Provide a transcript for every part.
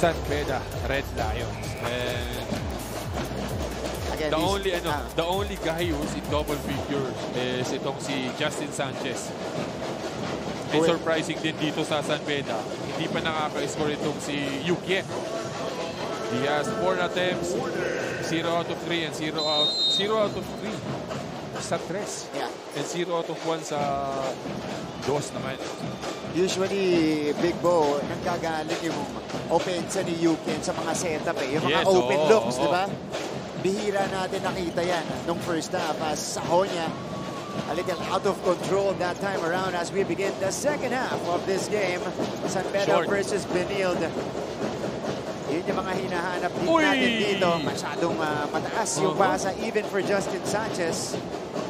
San Beda Red Lions. And Again, the only guy who's in double figures is itong si Justin Sanchez. And surprising din dito sa San Beda, hindi pa nakaka-score itong si Yukien. He has 4 attempts, 0 out of 3 and 0 out of 3 sa 3. Yeah. And 0 out of 1 sa 2 naman. Usually, Big Bo, nanggagaling yung opensa ni Yukien sa mga setup eh. Yung mga Yes, open looks, di ba? Bihira natin nakita yan nung first half as Sahonia a little out of control that time around as we begin the second half of this game. San Beda versus Benilde. Yun yung mga hinahanap din natin dito. Masyadong mataas yung pasa even for Justin Sanchez.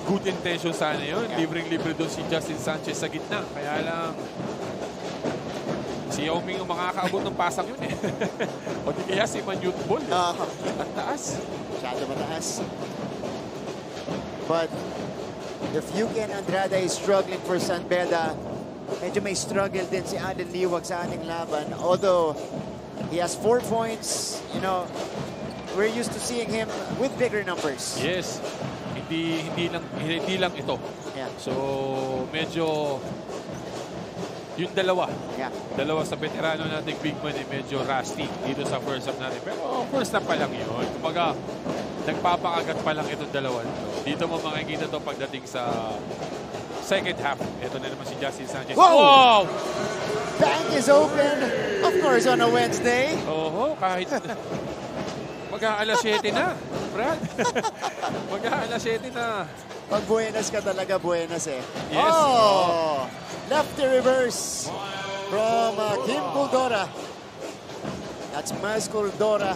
Good intention sana yun. Libreng-libre doon si Justin Sanchez sa gitna. Kaya lang si Yao Ming yung makakaabot ng pasang yun eh. O di kaya si Manute Ball. Ang taas. Masyado mataas. But if Yukien Andrada is struggling for San Beda, medyo may struggle din si Allen Liwag sa ating laban. Although he has 4 points, you know, we're used to seeing him with bigger numbers. Yes. Hindi lang ito. Yeah. So medyo yung dalawa sa veterano nating big man eh, medyo rusty dito sa first half natin. Pero first half pa lang yun. Kumbaga, nagpapakagat pa lang itong dalawa. Dito mo makikita to pagdating sa second half. Ito na naman si Justin Sanchez. Wow! Bank is open, of course, on a Wednesday. Oo, kahit mag-aalas 7 na, Brad. Mag-aalas 7 na. Pag buenas ka talaga, buenas eh. Yes. Oh! Lefty reverse from Kim Kuldora. That's Maz Kuldora.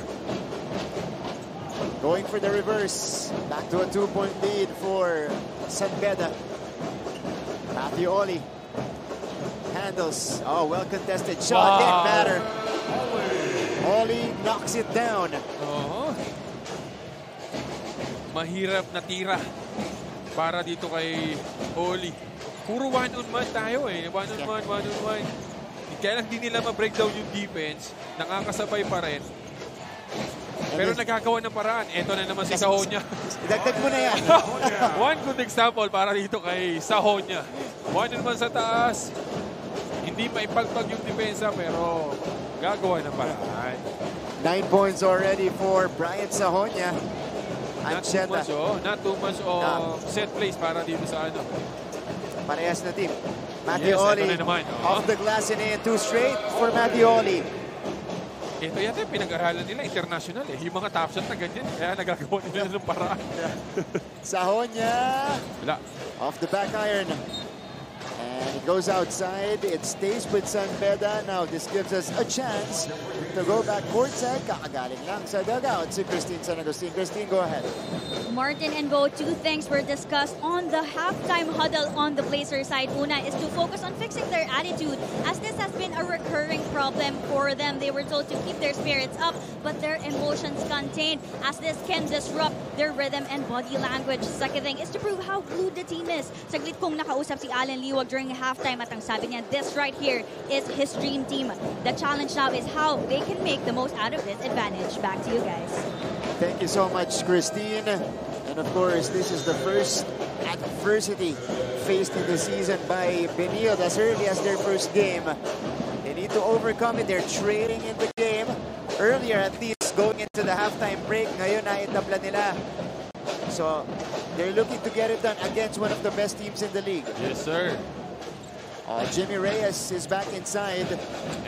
Going for the reverse. Back to a 2-point lead for San Beda. Matthew Oli handles. Oh, well contested shot. Didn't matter. Oli knocks it down. Mahirap na tira para dito kay Oli. Puro one-on-one tayo eh. One-on-one. Kaya lang di nila ma-breakdown yung defense. Nakakasabay pa rin. Pero nagkakawa ng paraan. Ito na naman si Sahonia. Idagdag mo na yan. One good example para dito kay Sahonia. One-on-one sa taas. Hindi maipagpag yung depensa pero gagawa ng paraan. 9 points already for Brian Sahonia. Not too much set plays para dito sa ano. Parehas na team. Matthew Oli off the glass and in 2 straight for Matthew Oli. Ito yata yung pinag-aralan nila international eh. Yung mga top shot na ganyan. Kaya nagagawa nila ng paraan. Sahonia. Wala. Off the back iron. And it goes outside. It stays with San Beda. Now this gives us a chance to go back courtside. Kakagaling lang sa dugout si Christine San Agustin. Christine, go ahead. Martin and Bo, 2 things were discussed on the halftime huddle on the Blazer side. Una is to focus on fixing their attitude, as this has been a recurring problem for them. They were told to keep their spirits up, but their emotions contained, as this can disrupt their rhythm and body language. Second thing is to prove how glued the team is. Saglit kong nakausap si Allen Liwag during halftime at ang sabi niya, this right here is his dream team. The challenge now is how they can make the most out of this advantage. Back to you guys. Thank you so much, Christine. And of course, this is the first adversity faced in the season by Benilde as early as their first game. They need to overcome it. They're trailing in the game. Earlier, at least, going into the halftime break, ngayon naitabla nila. So, they're looking to get it done against one of the best teams in the league. Yes, sir. Jimmy Reyes is back inside.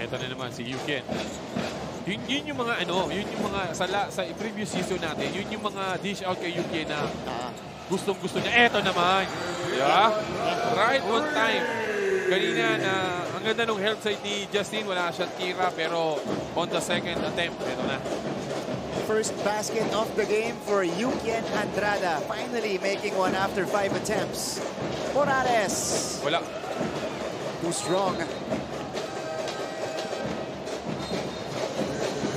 Ito na naman si Yukien. Yun yung mga yun yung mga sa previous season natin, yun yung mga dish out kay Yukien na gustong-gusto niya. Eto naman. Yeah. Right on time. Kanina na ang ganda nung help side ni Justin, wala siyang tira pero on the second attempt, eto na. First basket of the game for Yukien Andrada. Finally making one after 5 attempts. Morales. Wala. Too strong.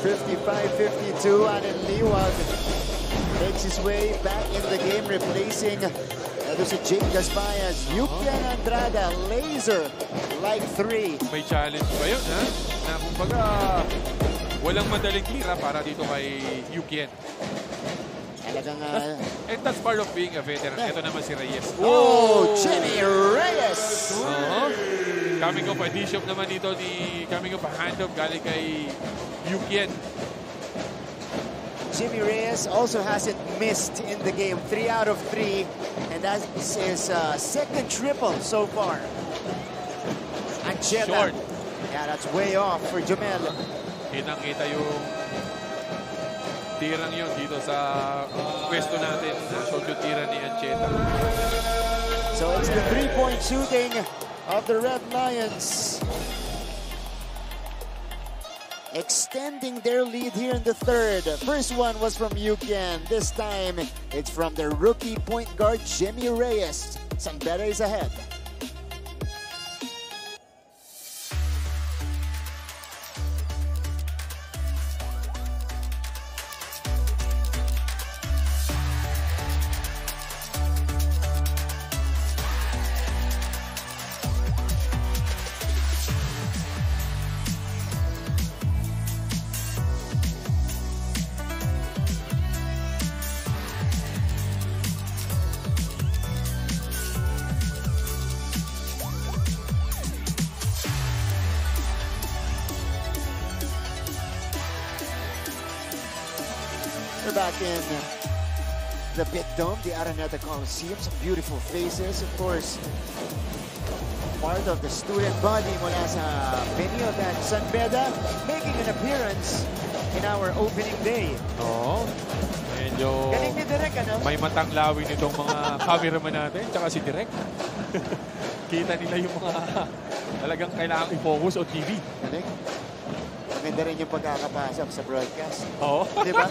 55-52, Allen Liwag makes his way back in the game, replacing si Jake Gaspayas. Yukien Andrada, laser like 3. May challenge ba yun, ha? Na kumbaga, Walang madaling tira para dito kay Yukien. Talagang... And that's part of being a veteran. Ito naman si Reyes. Oh, Jimmy Reyes! Coming up, addition naman dito ni... Coming up, a handoff galing kay Yukien. Jimmy Reyes also hasn't missed in the game. 3 out of 3. And that's his second triple so far. Ancheta. Short. Yeah, that's way off for Jomel. Kitang-kita yung tirang yun dito sa pwesto natin. Short yung tira ni Ancheta. So it's the 3-point shooting of the Red Lions. Extending their lead here in the third. First one was from Yukien. This time, it's from the rookie point guard, Jimmy Reyes. San Beda is ahead. We're back in the Big Dome, the Araneta Coliseum. Some beautiful faces, of course. Part of the student body mula sa Benio at San Beda, making an appearance in our opening day. Oo. Medyo Galing ni Direk, ano? may matang lawin itong mga cameraman natin, tsaka si Direk. Kita nila yung mga talagang kailangan i-focus o TV. Galing. Maganda rin yung pagkakapasok sa broadcast. Oo. Di ba?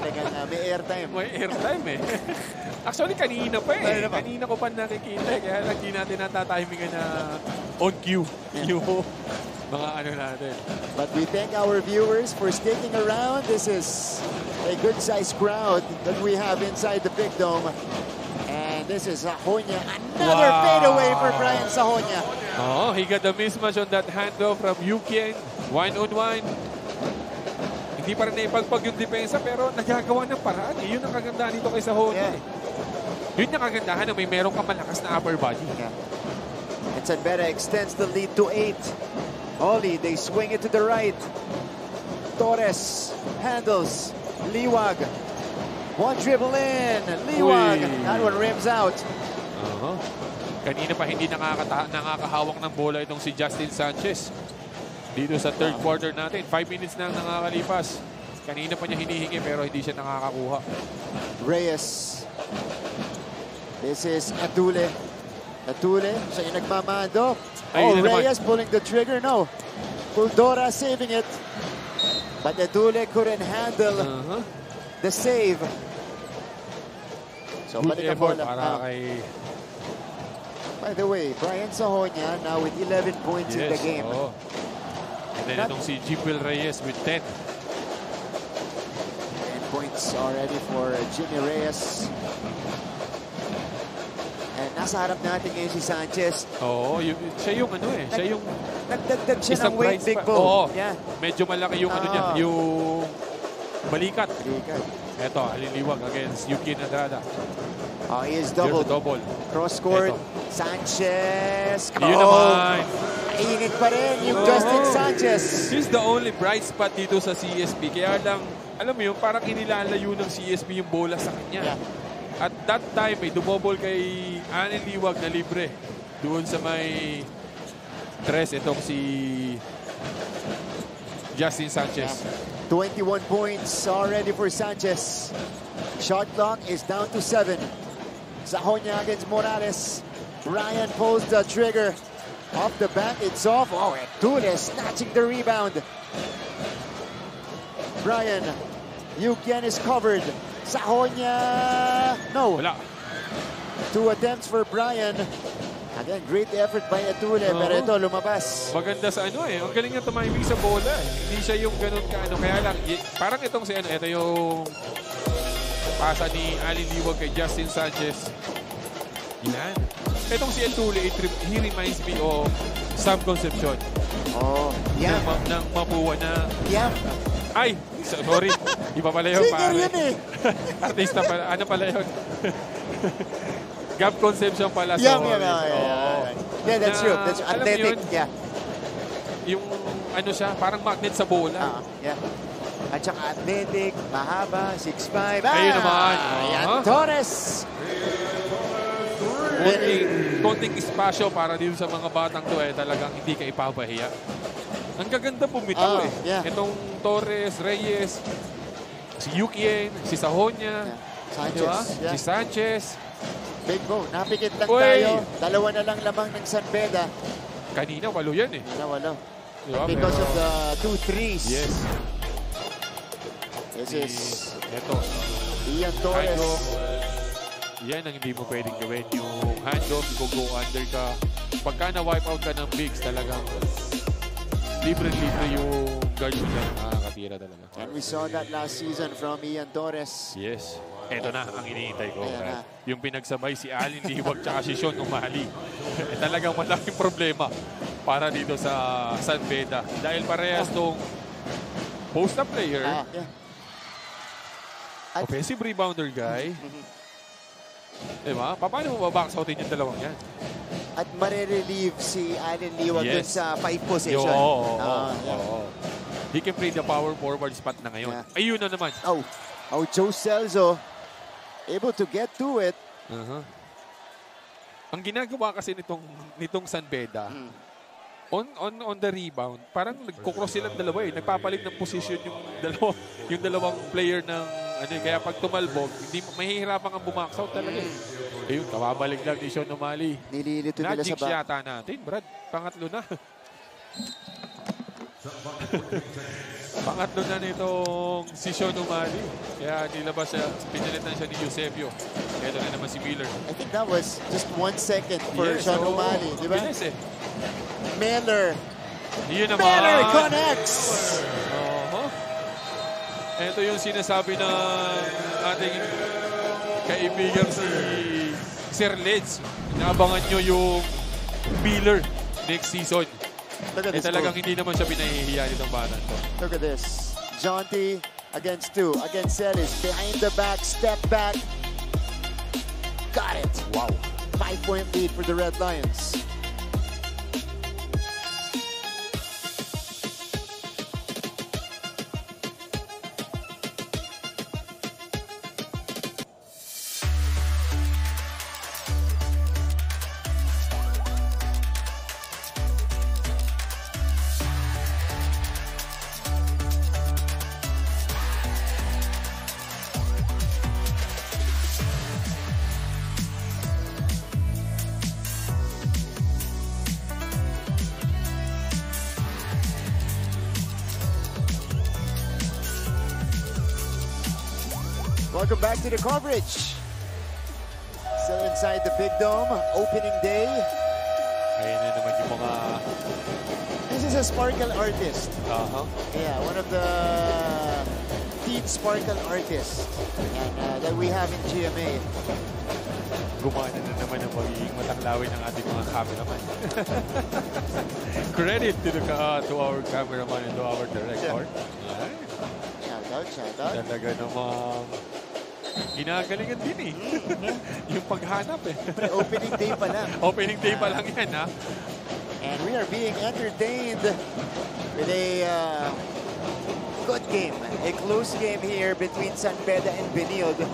Talagang may airtime. May airtime eh. Actually, kanina pa eh. Kanina pa. Kanina ko pa nakikita eh. Kaya lang di natin natatimingan na on cue. Yung mga ano natin. But we thank our viewers for sticking around. This is a good-sized crowd that we have inside the Big Dome. And this is Sahonia. Another fadeaway for Brian Sahonia. Oh, he got the mismatch on that handoff from Yukien. 1-on-1. Hindi pa rin naipagpag yung depensa pero nagagawa ng paraan. Yun ang kagandahan dito kay Sahonia. Yeah. Yun ang kagandahan na may meron kang malakas na upper body. Yeah. And San Beda extends the lead to 8. Oli, they swing it to the right. Torres handles. Liwag. One dribble in. Liwag. That one rims out. Kanina pa hindi nakakahawak ng bola itong si Justin Sanchez. Dito sa third quarter natin. 5 minutes na nakakalipas. Kanina pa niya hinihingi pero hindi siya nakakakuha. Reyes. This is Atule. Atule, siya yung nagmamando. Oh, Reyes pulling the trigger. No. Puldora saving it. But Atule couldn't handle the save. So, good effort para kay... By the way, Brian Sahonia now with 11 points in the game. Oh. And then itong si Jipil Reyes with 10. 10 points already for Jimmy Reyes. And nasa harap natin ngayon si Sanchez. Oo, siya yung ano eh. Siya yung... Nagdagdag siya ng weight, Big Bo. Oo, yeah. Medyo malaki yung ano niya, yung balikat. Balikat. Eto, aliliwag against Yuki Nadrada. Oh, he is double. Cross court. Sanchez. Yun naman. Mainit pa rin yung Justin Sanchez. He's the only bright spot dito sa CSP. Kaya lang, alam mo yun, parang inilalayo ng CSP yung bola sa kanya. Yeah. At that time, may dumobol kay Anel Liwag na libre. Doon sa may tres, itong si Justin Sanchez. Yeah. 21 points already for Sanchez. Shot clock is down to 7. Sahonia against Morales. Brian pulls the trigger. Off the bat, it's off. Oh, Atule snatching the rebound. Brian, Yukien is covered. Sahonia, no. Wala. 2 attempts for Brian. Again, great effort by Atule, pero ito lumabas. Maganda sa ano eh. Ang galing niya tumiming sa bola. Hindi siya yung ganun ka ano. Kaya lang, parang itong si ano, ito yung pasa ni Alin Liwag kay Justin Sanchez. Yan. Itong si Atule, he reminds me of Sam Concepcion. Oh, yeah. Nang Mapua na... Yeah. Ay! Sorry. Iba pala yun, Singer pare. yun eh. Artista pala. Ano pala yun? Gab Concepcion pala. Yeah, sorry. yeah, that's true. That's Alam mo athletic. yun? Yeah. Yung ano siya, parang magnet sa bola. Yeah. At saka athletic, mahaba, 6'5". Ayun naman. Ian Torres. Konting espasyo para dito sa mga batang to talagang hindi ka ipapahiya. Ang gaganda bumitaw Yeah. Itong Torres, Reyes, si Yukien, si Sahonia, Sanchez. diba? Yeah. Si Sanchez. Big Bo, napikit lang Uy! tayo. Dalawa na lang lamang ng San Beda. Kanina, walo yan eh. Walo. Diba? Because Pero, of the 2 threes. yes. This is Ito. Ian Torres. Handoff. Yan ang hindi mo pwedeng gawin. Yung handoff, go under ka. Pagka na-wipe out ka ng bigs, talagang libre-libre yung guard mo dyan. Nakakatira talaga. And we saw that last season from Ian Torres. Yes. Ito na ang iniintay ko. Ayan na. Yung pinagsabay si Alin Liwag tsaka si Sean Umali. Talagang malaking problema para dito sa San Beda. Dahil parehas tong post-up player, Yeah. offensive rebounder guy. Diba? Paano mo babaksotin yung dalawang yan? At marirelieve si Allen Liwag dun Yes. sa 5 position. Oo. He can play the power forward spot na ngayon. Yeah. Ayun na naman. Joe Celso able to get to it. Ang ginagawa kasi nitong San Beda, on the rebound, parang nagkukross silang dalawa eh. Nagpapalit ng position yung dalawang player ng kaya pag tumalbog, hindi mahihirapan kang bumax out talaga eh. Ayun, kababalik lang ni Sean Umali. Nililito nila sa Na-jinx yata natin, Brad. Pangatlo na. Pangatlo na nitong si Sean Umali. Kaya nilabas siya, pinalitan siya ni Eusebio. Kaya ito na naman si Miller. I think that was just 1 second for Sean Umali, di ba? Bilis eh. Miller. Yun naman. Miller connects. Ito yung sinasabi ng ating kaibigan si Sir Leds. Naabangan nyo yung Miller next season. Talagang hindi naman siya pinahihiya nitong bata to. Look at this. Jonty against 2. Against Celis. Behind the back. Step back. Got it. Wow. 5-point lead for the Red Lions. Welcome back to the coverage. Still inside the Big Dome, opening day. Ayun na naman yung mga... This is a sparkle artist. Yeah, one of the lead sparkle artists that we have in GMA. Gumana na naman ang magiging matanglawin ng ating mga cameraman. Credit to our cameraman and to our director. Shout out. Talaga namang ginagalingan din eh. Yung paghanap eh. Opening day pa lang. Opening day pa lang yan ha. And we are being entertained with a good game. A close game here between San Beda and Benilde.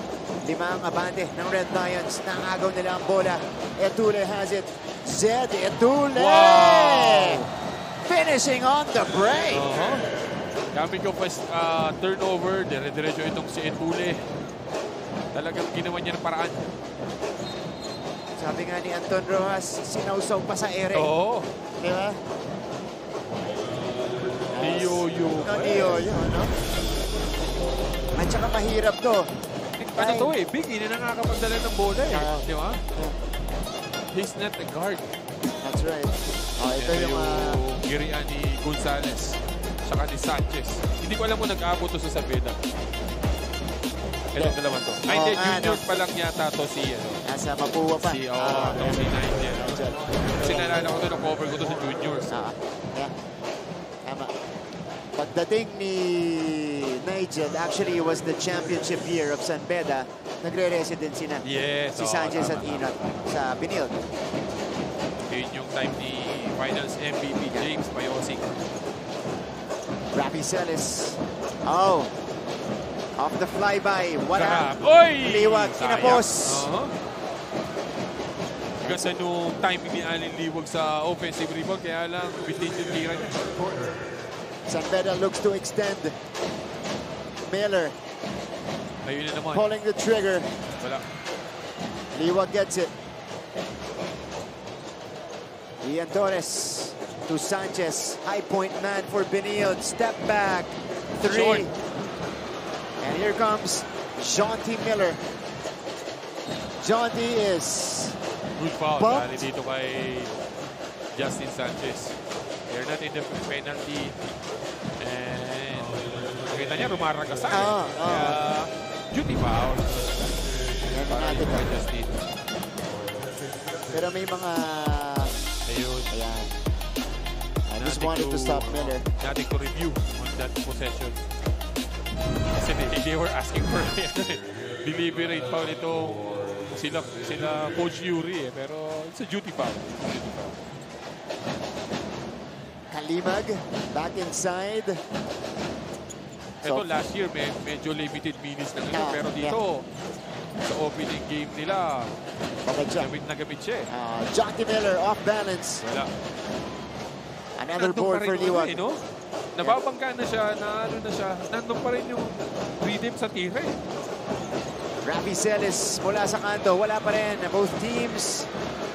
5 ang abante ng Red Lions. Nangagaw nila ang bola. Etule has it. Zed Etule! Wow! Finishing on the break. Gamit ko pa turnover. Dire-diretso itong si Etule. Talagang ginawa niya ng paraan. Sabi nga ni Anton Rojas, sinausaw pa sa ere. Oo. Di ba? Niyoyo. Niyoyo, no? At saka mahirap to. Ano to eh, Big, hindi na nakakapagdala ng bola eh. Di ba? He's not a guard. That's right. Ito yung... Girian ni Gonzalez. Saka ni Sanchez. Hindi ko alam kung nag-aabot to sa Beda. Ito dalawa to. Ay, hindi. Junior pa lang yata to si sa Mapua pa. Tony Nigel. Kasi naalala ko doon, cover ko doon sa juniors. Yeah. Tama. Pagdating ni Nigel, actually it was the championship year of San Beda. Nagre-residency na. Yes. Si Sanchez at Inat sa Benilde. Yun yung time ni Finals MVP James Bayosik. Rafi Celis. Oh. Off the flyby. Wala. Oy! Liwag. Kinapos. Ganda nung timing ni Allen Liwag sa offensive rebound. Kaya lang, bitin yung tira niya. San Beda looks to extend. Miller. Ayun na naman. Pulling the trigger. Wala. Liwag gets it. Ian Torres to Sanchez. High point man for Benilde. Step back. 3. Short. And here comes Jonty Miller. Jonty is Good foul. bumped. Dali dito kay Justin Sanchez. They're not in the penalty. And nakita niya, rumaragasan. Kaya duty foul. Yan Para natin. yung kay Justin. Pero may mga... Ayun. Ayan. I just wanted to stop Miller. Natin to review on that possession. Kasi they were asking for deliberate foul ito. Sila Coach Yuri pero it's a duty foul. Kalimag back inside. Ito last year medyo limited minutes na ngayon pero dito sa opening game nila gamit na gamit siya. Jonty Miller off balance. Wala. Another Nandun board pa rin for Liwag. no? Nababangga na siya, na siya. Nandun pa rin yung rhythm sa tira eh. Rafi Celis mula sa kanto. Wala pa rin. Both teams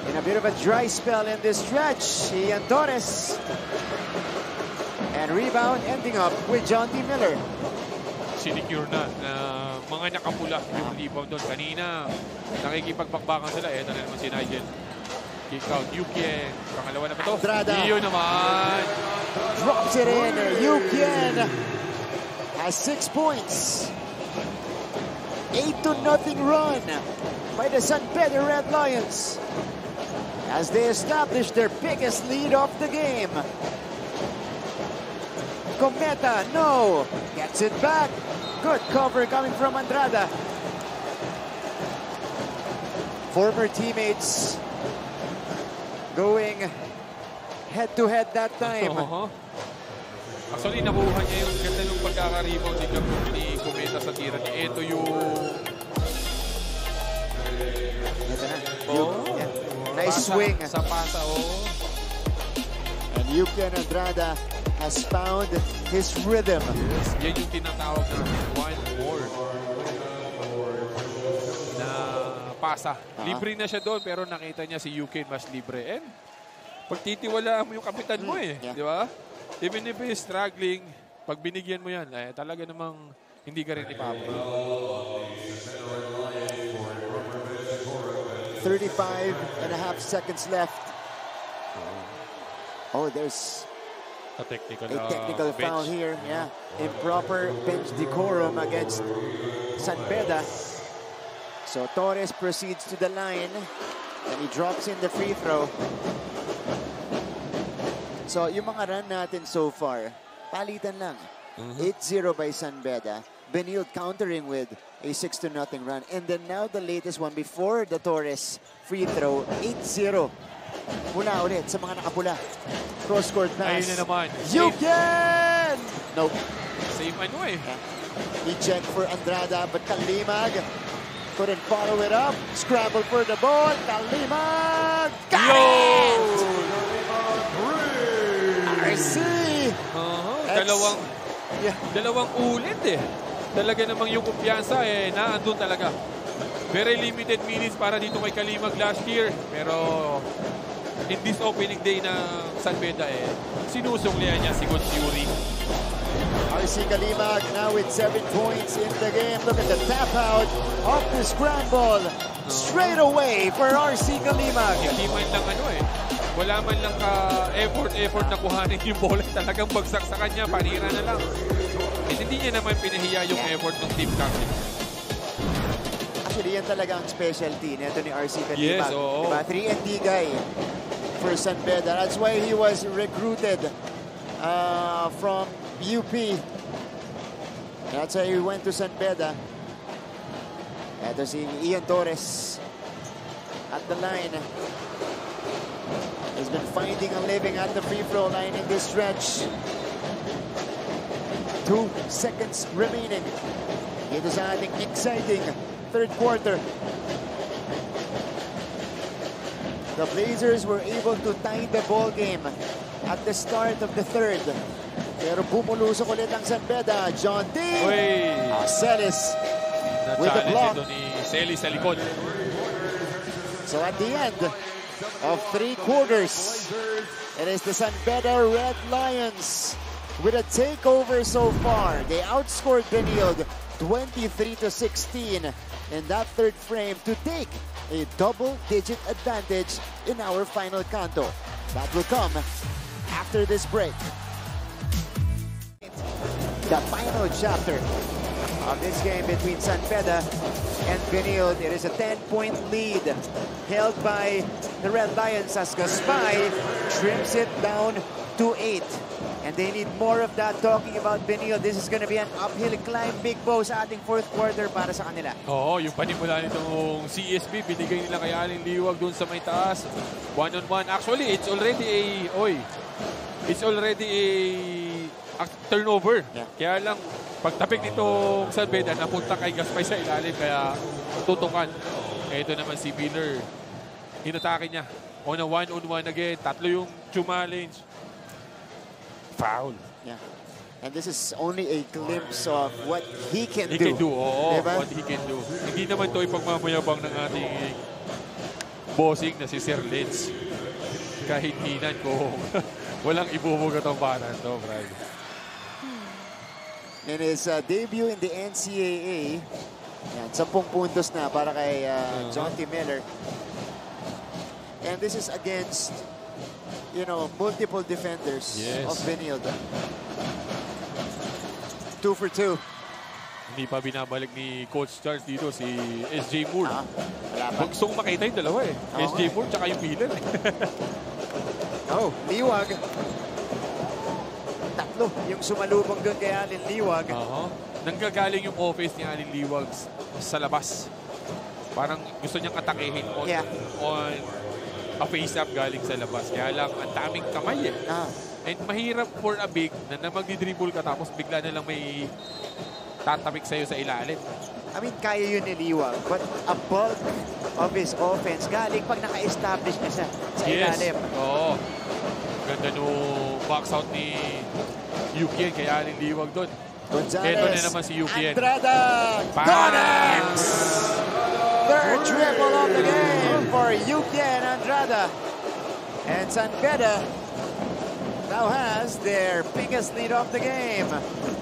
in a bit of a dry spell in this stretch. Ian Torres. And rebound ending up with Jonty Miller. Sinicure na mga nakapula yung rebound doon. Kanina, nakikipagbakbakan sila. Ito na naman si Nigel. Kick out, Yukien. Pangalawa na ba ito? Andrada. Iyo naman. Drops it in. Yukien has 6 points. 8-0 run by the San Pedro Red Lions as they establish their biggest lead of the game. Cometa, no. Gets it back. Good cover coming from Andrada. Former teammates going head-to-head that time. Actually, nakuha niya yung ganda ng pagkaka-rebound ni Cometa sa tira niya. Ito yung... Nice swing. Sa pasa, And Yukien Andrada has found his rhythm. Yes, yan yung tinatawag na one more na pasa. Libre na siya doon pero nakita niya si Yukien mas libre. And pagtitiwalaan mo yung kapitan mo di ba? Even if he's struggling, pag binigyan mo yan, talaga namang hindi ka rin ipapay. 35.5 seconds left. Oh, there's A technical, foul here. Yeah, improper bench decorum against San Beda. So Torres proceeds to the line and he drops in the free throw. So yung mga run natin so far, palitan lang. 8-0 by San Beda. Benilde countering with a 6-0 run. And then now the latest one before the Torres free throw, 8-0. Mula ulit sa mga nakapula. Cross-court pass. Ayun na naman. Yukien! Nope. Same ano He checked for Andrada, but Kalimag couldn't follow it up. Scramble for the ball. Kalimag! Got it! RC! Dalawang ulit Talaga namang yung kumpiyansa naandun talaga. Very limited minutes para dito kay Kalimag last year. Pero in this opening day na San Beda sinusuklian niya si Coach Yuri. RC Kalimag now with 7 points in the game. Look at the tap out of the scramble. Straight away for RC Kalimag. Hindi man lang wala man lang effort na kuhanin yung bola. Talagang bagsak sa kanya, panira na lang. Hindi niya naman pinahiya yung effort ng team captain. Actually, yan talaga ang specialty nito ni RC Kalibag. Yes, oo. Diba? 3-and-D guy for San Beda. That's why he was recruited from UP. That's why he went to San Beda. Ito si Ian Torres at the line. He's been finding a living at the free throw line in this stretch. 2 seconds remaining. Ito sa ating exciting third quarter. The Blazers were able to tie the ball game at the start of the third. Pero bumulusok ulit ang San Beda. John D. Celis with the block. Ito ni Celis sa likod. So at the end of 3 quarters, it is the San Beda Red Lions with a takeover so far. They outscored Benilde 23-16 in that third frame to take a double-digit advantage in our final canto. That will come after this break. The final chapter of this game between San Beda and Benilde. It is a 10-point lead held by the Red Lions as Gaspay trims it down to 8. And they need more of that. Talking about Benilde, this is going to be an uphill climb, Big Bo, sa ating fourth quarter para sa kanila. Oo, yung panimula nitong CSB, binigay nila kay Aling Liwag doon sa may taas. One-on-one. Actually, it's already a turnover. Yeah. Kaya lang, pagtapik nitong San Beda, napunta kay Gaspay sa ilalim, kaya tutukan. Ito naman si Miller. Inatake niya. On a one-on-one again. Tatlo yung challenge. Foul. Yeah. And this is only a glimpse of what he can do. He can do, oo. Diba? What he can do. Hindi naman ito ipagmamayabang ng ating bossing na si Sir Lenz. Kahit hinan kung walang ibubugat ang banan to, Brad. In his debut in the NCAA, yan, 10 puntos na para kay John T. Miller. And this is against, you know, multiple defenders of Benilde. 2 for 2. Hindi pa binabalik ni Coach Charles dito si SJ Moore. Wala pa. Gusto kong makita yung dalawa eh. SJ Moore tsaka yung Miller. Liwag. Tatlo yung sumalubong doon kay Alin Liwag. Nanggagaling yung offense ni Alin Liwag sa labas. Parang gusto niyang atakehin on a face-up galing sa labas. Kaya lang, ang daming kamay eh. And mahirap for a big na magdi-dribble ka tapos bigla na lang may tatabik sa'yo sa ilalim. I mean, kaya yun ni Liwag. But a bulk of his offense galing pag naka-establish na siya sa ilalim. Oo. Ganda nung box out ni Yukien kaya Alin Liwag doon. Gonzalez. Ito na naman si Yukien. Andrada. Donex! Third triple of the game for Yukien Andrada. And San Beda now has their biggest lead of the game.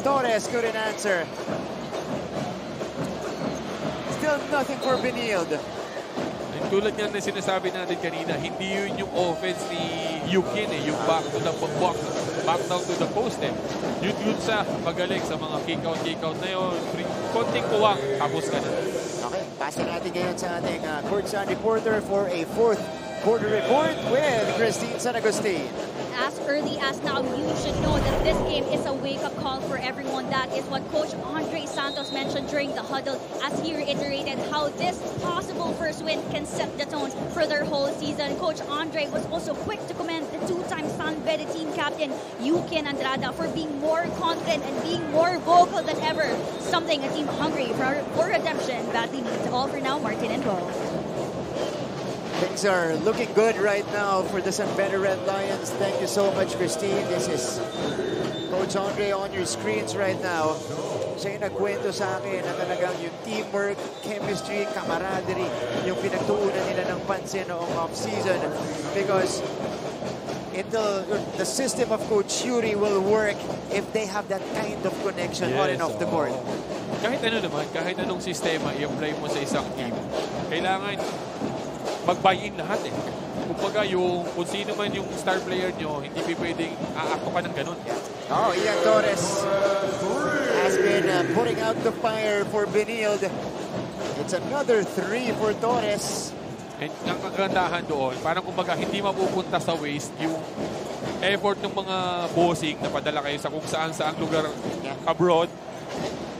Torres couldn't answer. Still nothing for Benilde. Tulad nga na sinasabi natin kanina, hindi yun yung offense ni Yukien eh, yung back down to the post eh. Yun sa magaling sa mga kick-out na yun. Konting kuwang, tapos ka na. Okay, passing natin ngayon sa ating courtside reporter for a fourth quarter report with Christine San Agustin. As early as now, you should know that this game is a wake-up call for everyone. That is what Coach Andre Santos mentioned during the huddle as he reiterated how this possible first win can set the tone for their whole season. Coach Andre was also quick to commend the two-time San Beda team captain, Yukien Andrada, for being more confident and being more vocal than ever. Something a team hungry for redemption badly needs. All for now, Martin and Bo. Things are looking good right now for the San Beda Red Lions. Thank you so much, Christine. This is Coach Andre on your screens right now. Siya yung nagkwento sa akin na talagang yung teamwork, chemistry, camaraderie, yung pinagtuunan nila ng pansin noong off-season. Because the system of Coach Yuri will work if they have that kind of connection on and off the court. Kahit ano naman, kahit anong sistema i-apply mo sa isang team, kailangan mag-buy-in lahat eh. Kumbaga kung sino man yung star player nyo, hindi pwedeng aakto ka ng ganun. Ian Torres has been putting out the fire for Benilde. It's another 3 for Torres. And ang kagandahan doon, parang kumbaga hindi mapupunta sa waste yung effort ng mga bossing na padala kayo sa kung saan-saang lugar abroad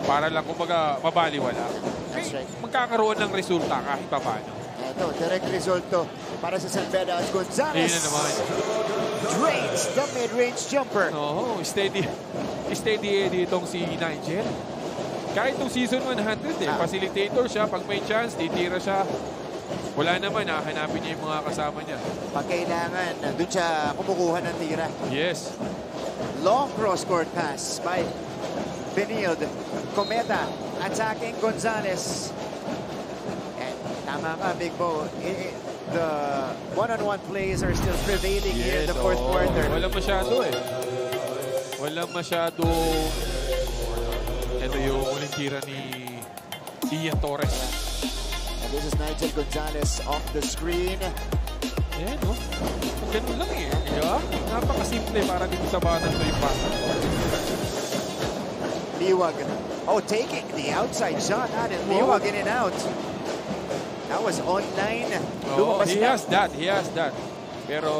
para lang kumbaga mabaliwala. That's right. Magkakaroon ng resulta kahit pa paano. Ito, direct resulto para sa San Beda at Gonzalez. Ayun na naman. Drains the mid-range jumper. Oo, steady ditong si Nigel. Kahit nung season 100 facilitator siya. Pag may chance, titira siya. Wala naman, hanapin niya yung mga kasama niya. Pag kailangan, doon siya kumukuha ng tira. Yes. Long cross-court pass by Benilde. Cometa attacking Gonzalez. And tama ka, Big Bo. The one-on-one plays are still prevailing here in the fourth quarter. Walang masyado Walang masyado. Ito yung uling tira ni Ian Torres. And this is Nigel Gonzalez off the screen. Ayan, no? Ganun lang Yeah? Napakasimple para dito sa bata ito yung pass. Liwag. Oh, taking the outside shot. Liwag in and out. That was online. He has that. Pero,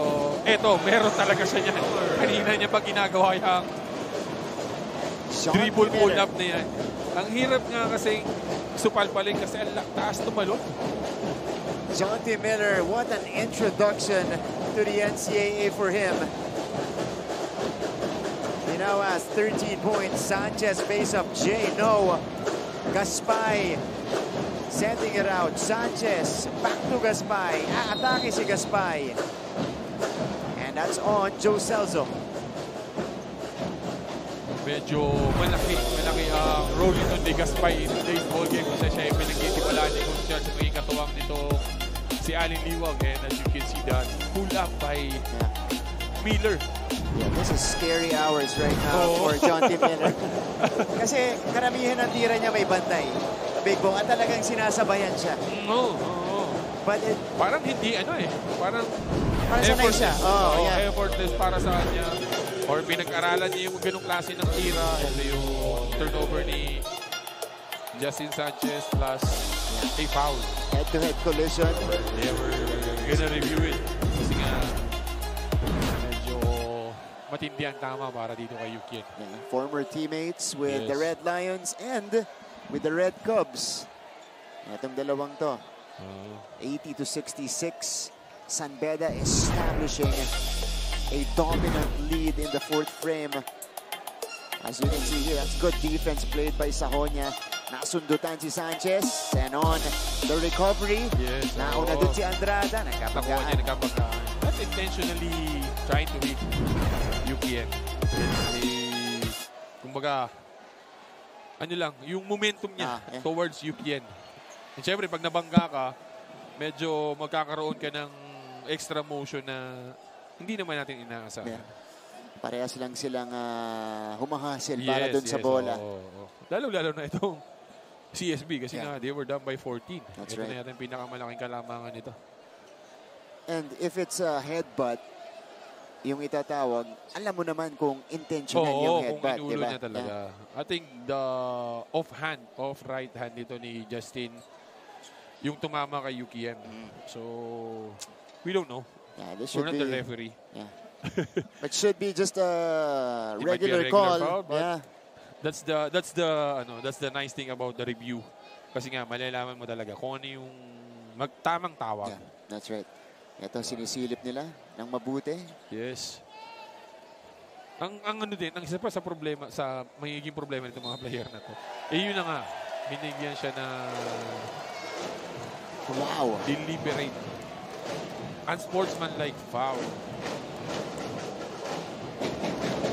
eto, meron talaga siya niyan. Kanina niya pa ginagawa yung dribble pull-up na yan. Ang hirap nga kasi supalpalin kasi ang taas tumalon. John T. Miller, what an introduction to the NCAA for him. He now has 13 points. Sanchez face up Jay. No. Gaspay sending it out. Sanchez back to Gaspay. Atake si Gaspay. And that's on Joe Celso. Medyo malaki ang role nito ni Gaspay in today's ball game kasi siya yung pinag-iitiwalaan ni Coach Charles sa maging katuwang nito si Allen Liwag. And as you can see that, pull up by Miller. Yeah, this is scary hours right now for John T. Miller. Kasi karamihan ng tira niya may bantay. Big Bong, at talagang sinasabayan siya. But parang hindi, parang sanay siya. Effortless para sa kanya. Or pinag-aralan niya yung ganong klase ng tira. Ito yung turnover ni Justin Sanchez plus a foul. Head-to-head collision. They were gonna review it. Kasi nga, medyo matindi ang tama para dito kay Yukian. Former teammates with the Red Lions and with the Red Cubs. Itong dalawang to. 80-66. San Beda establishing a dominant lead in the fourth frame. As you can see here, that's good defense played by Sahonia. Nasundutan si Sanchez. And on the recovery, nauna doon si Andrada. Nagkapagaan. That's intentionally trying to hit Yukian. Kumbaga, yung momentum niya towards Yukian. And syempre, pag nabangga ka, medyo magkakaroon ka ng extra motion na hindi naman natin inaasahan. Parehas lang silang humahasil para dun sa bola. Lalo-lalo na itong CSB kasi nga they were down by 14. That's ito right. na yata yung pinakamalaking kalamangan nito. And if it's a headbutt, yung itatawag, alam mo naman kung intentional yung headbutt, kung inulo niya talaga. I think the off right hand nito ni Justin, yung tumama kay Yukian. So, we don't know. We're not the referee. It should be just a regular call. That's the nice thing about the review. Kasi nga, malalaman mo talaga kung ano yung tamang tawag. That's right. Ito, sinisilip nila ng mabuti. Yes. Ang isa pa sa problema, sa magiging problema nitong mga player na to, yun na nga, binigyan siya na deliberate, unsportsmanlike foul.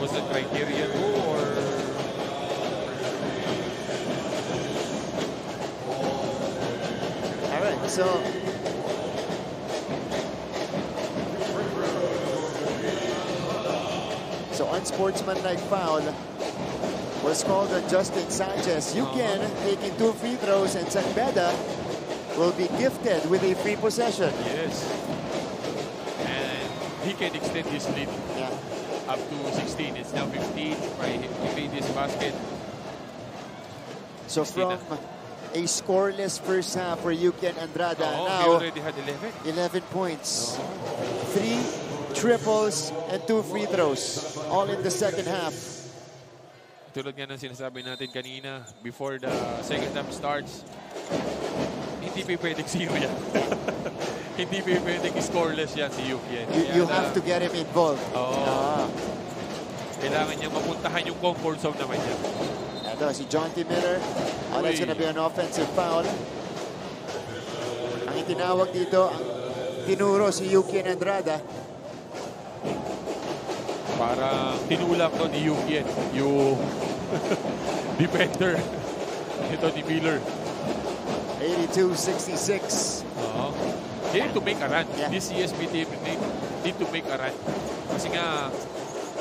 Was the criteria or alright, so unsportsmanlike foul was called on Justin Sanchez. Yukian taking 2 free throws, and San Beda will be gifted with a free possession. Yes. And he can extend his lead up to 16. It's now 15 by he made this basket. So from A scoreless first half for Yukian Andrada. Oh, Now, they already had 11. 11 points. 3 triples and 2 free throws. All in the second half. Tulad nga ng sinasabi natin kanina, before the second half starts, hindi pa pwedeng zero yan. Hindi pa pwedeng scoreless yan si Yukian. You have to get him involved. Oo. Kailangan niya mapuntahan yung comfort zone naman niya. Ito si Jonty Miller. That's gonna be an offensive foul. Ang itinawag dito, ang tinuro si Yukian Andrada. Parang tinulak to ni Yukian, yung defender. Ito ni Miller. 82-66. They need to make a run. Yeah. This CSB team need to make a run. Kasi nga,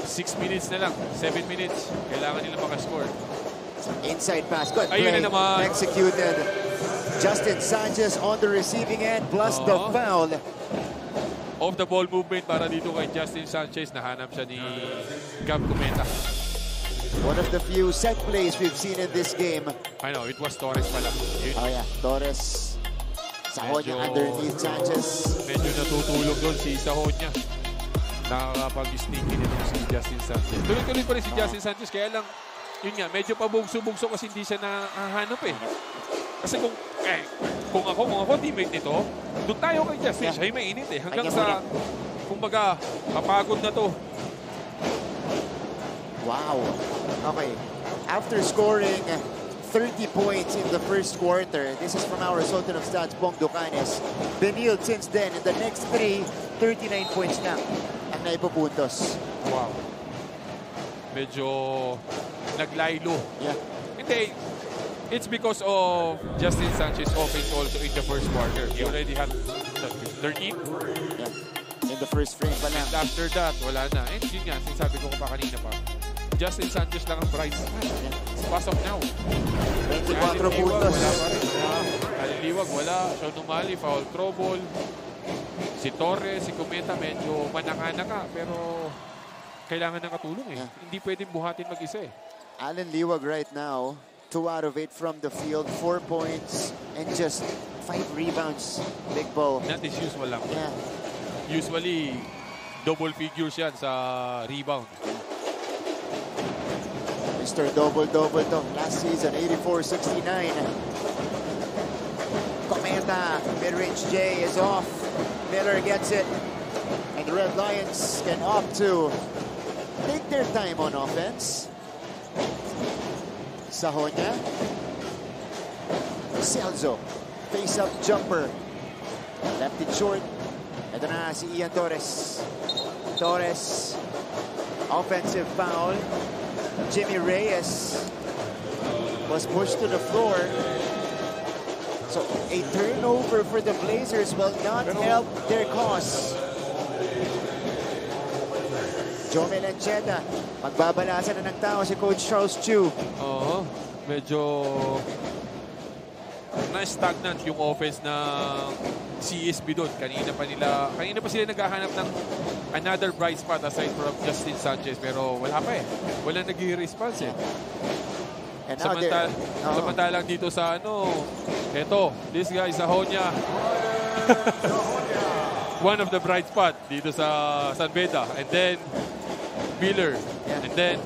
6 minutes na lang, 7 minutes, kailangan nila makascore. Inside pass. Good play. Ayun na naman. Executed. Justin Sanchez on the receiving end plus the foul. Off the ball movement para dito kay Justin Sanchez. Nahanap siya ni Gab Cometa. One of the few set plays we've seen in this game. I know, it was Torres pala. Yun. Oh yeah, Torres. Sahonya underneath Sanchez. Medyo natutulog doon si Sahonya. Nakakapag-sneak in itong si Justin Sanchez. Tuloy-tuloy pa rin si Justin Sanchez. Kaya lang, yun nga, medyo pabugso-bugso kasi hindi siya nahahanap eh. Kasi kung ako teammate nito, doon tayo kay Justin. Siya yung mainit eh. Hanggang sa, kumbaga, kapagod na to. Wow. Okay. After scoring 30 points in the first quarter, this is from our Sultan of Stats, Bong Ducanes. Benil since then, in the next 3, 39 points na ang naipupuntos. Wow. Medyo naglaylo. Yeah. Hindi. It's because of Justin Sanchez offense also in the first quarter. He already had 13. Yeah. In the first frame pa lang. And after that, wala na. And yun nga, sinasabi ko pa kanina pa. Justin Sanchez lang ang bright spot. Yeah. As of now. 24 puntos. Wala pa rin. Aliliwag, wala. Sean Umali, foul trouble. Si Torres, si Cometa, medyo manaka-naka. Pero kailangan ng katulong eh. Yeah. Hindi pwedeng buhatin mag-isa eh. Allen Liwag right now, 2 out of 8 from the field, 4 points, and just 5 rebounds. Big Bo. That is usual lang. Yeah. Usually, double figures yan sa rebound. Mr. Double-double to last season, 84-69. Cometa, mid-range J is off. Miller gets it. And the Red Lions can opt to take their time on offense. Sahonya. Celso. Face-up jumper. Left it short. Ito na si Ian Torres. Torres. Offensive foul. Jimmy Reyes was pushed to the floor. So a turnover for the Blazers will not help their cause. Jomel Ancheta, magbabalasan na ng tao si Coach Charles Chu. Oo. Medyo na-stagnant yung offense ng CSB doon. Kanina pa sila naghahanap ng another bright spot aside from Justin Sanchez. Pero wala pa eh. Wala nag-response eh. Samantalang dito sa eto, this guy, Sahonya. One of the bright spot dito sa San Beda. And then, Miller. And then,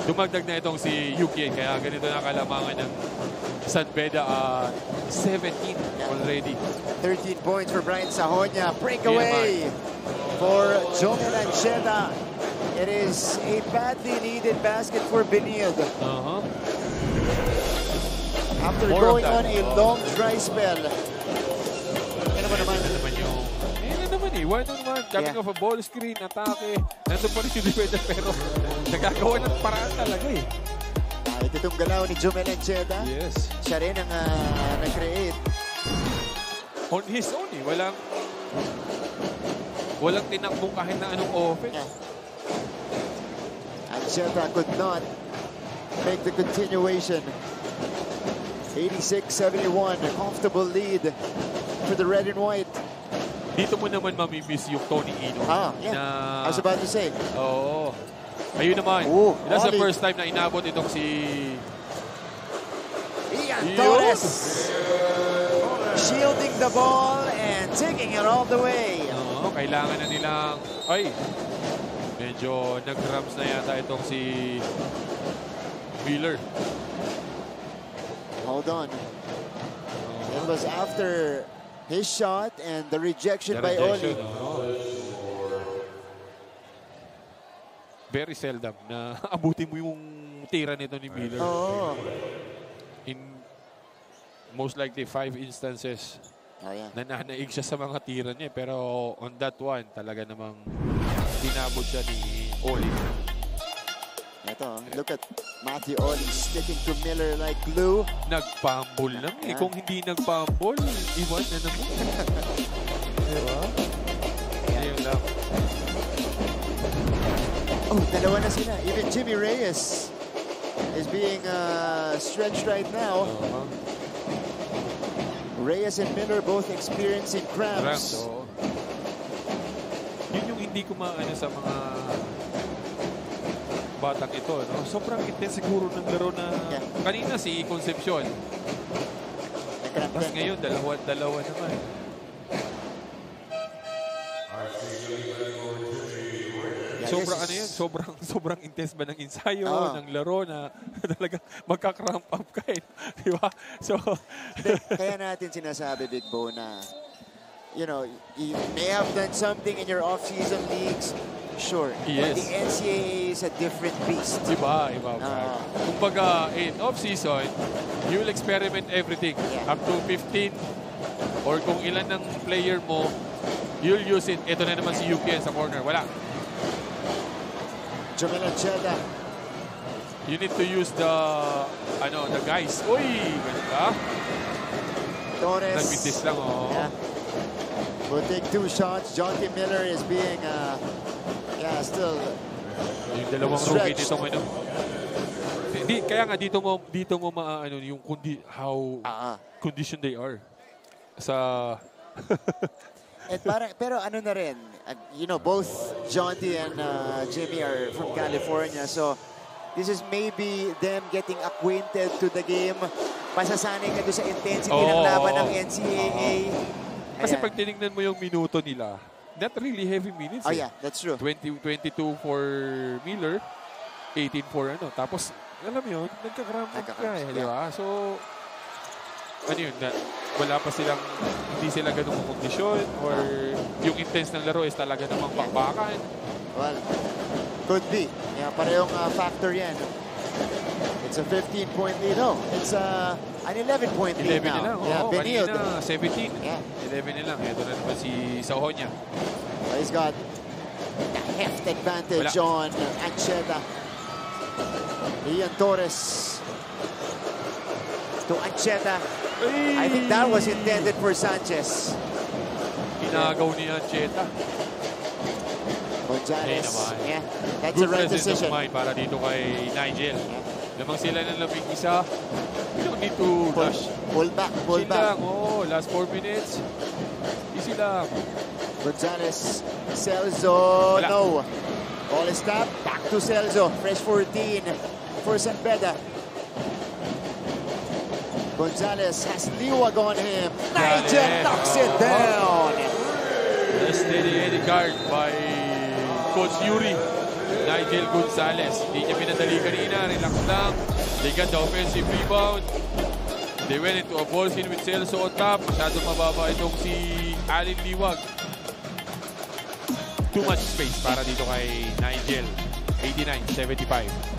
dumagdag na itong si Yukian. Kaya ganito na kalamangan ng San Beda. 17 already. 13 points for Brian Sahonya. Breakaway for Jomel Ancheta. It is a badly needed basket for Benilde. After going on a long dry spell. Ano naman yung... Why naman? Coming off a ball screen, atake. Nandun pa rin yung defender pero nagagawa ng paraan talaga eh. Ito itong galaw ni Jomel Ancheta. Yes. Siya rin ang nag-create. On his own eh. Walang tinakbong kahit na anong offense. Ancheta could not make the continuation. 86-71, comfortable lead for the red and white. Dito mo naman mamimiss yung Tony Ino. Yeah. I was about to say. Oo. Ayun naman. That's the first time na inabot itong si Torres shielding the ball and taking it all the way. Kailangan na nilang, medyo nag-rams na yata itong si Miller. Hold on. It was after his shot and the rejection by Oli. Very seldom na abutin mo yung tira nito ni Miller. In most likely 5 instances, nananaig siya sa mga tira niya. Pero on that one, talaga namang dinabot siya ni Oli. Ito, look at Matthew Oli sticking to Miller like glue. Nagpambol lang eh. Kung hindi nagpambol, iwan na naman. Diba? Ayun lang. Oh, dalawa na sila. Even Jimmy Reyes is being stretched right now. Reyes and Miller both experiencing cramps. Yun yung hindi ko maano sa mga batang ito, no? Sobrang intense siguro ng laro na kanina si Concepcion. Tapos ngayon, dalawa naman. Sobrang intense ba ng ensayo, ng laro na talaga magka-cramp up ka eh. Di ba? So, kaya natin sinasabi, Big Bo, na you know, you may have done something in your off-season leagues. Sure. Yes. But the NCAA is a different beast. Iba. Kumbaga, in off-season, you will experiment everything. Up to 15 or kung ilan ng player mo, you'll use it. Ito na naman si Yuki sa corner. Wala. Jomel Ancheta. You need to use the guys. Uy! Ganda. Torres. Nagbitis lang, Will take 2 shots. Jonty Miller is being still yung dalawang rookie nitong Hindi, kaya nga dito mo maano yung condition they are sa pero ano na rin, you know, both Jonty and Jimmy are from California, so this is maybe them getting acquainted to the game. Masasanay ka doon sa intensity ng laban ng NCAA. Kasi pag tinignan mo yung minuto nila, not really heavy minutes. Yeah, that's true. 22 for Miller, 18 for Tapos, alam mo yun, nagka-cramp ka eh, di ba? So, wala pa silang, hindi sila ganung kondisyon or yung intense ng laro is talaga namang bakbakan. Well, could be. Yeah, parehong factor yan. It's a 15-point lead. No, it's an 11-point lead 11 now. Benio. Kanina, 17. Yeah. 11 nilang. Ito na naman si Sahonia. He's got the heft advantage on Ancheta. Ian Torres to Ancheta. I think that was intended for Sanchez. Inagaw ni Ancheta. Gonzalez. Yeah, that's the right decision. Para dito kay Nigel. Lamang sila ng labing isa. You don't need to rush. Pull back. Last 4 minutes. Easy lang. Gonzalez. Celso. No. Ball is tapped. Back to Celso. Fresh 14 for San Beda. Gonzalez has Liwag on him. Nigel knocks it down. The steady Eddie guard by Coach Yuri. Nigel Gonzalez. Hindi niya pinadali kanina. Relax lang. They got the offensive rebound. They went into a ball scene with Celso on top. Masyadong mababa itong si Alin Liwag. Too much space para dito kay Nigel. 89-75.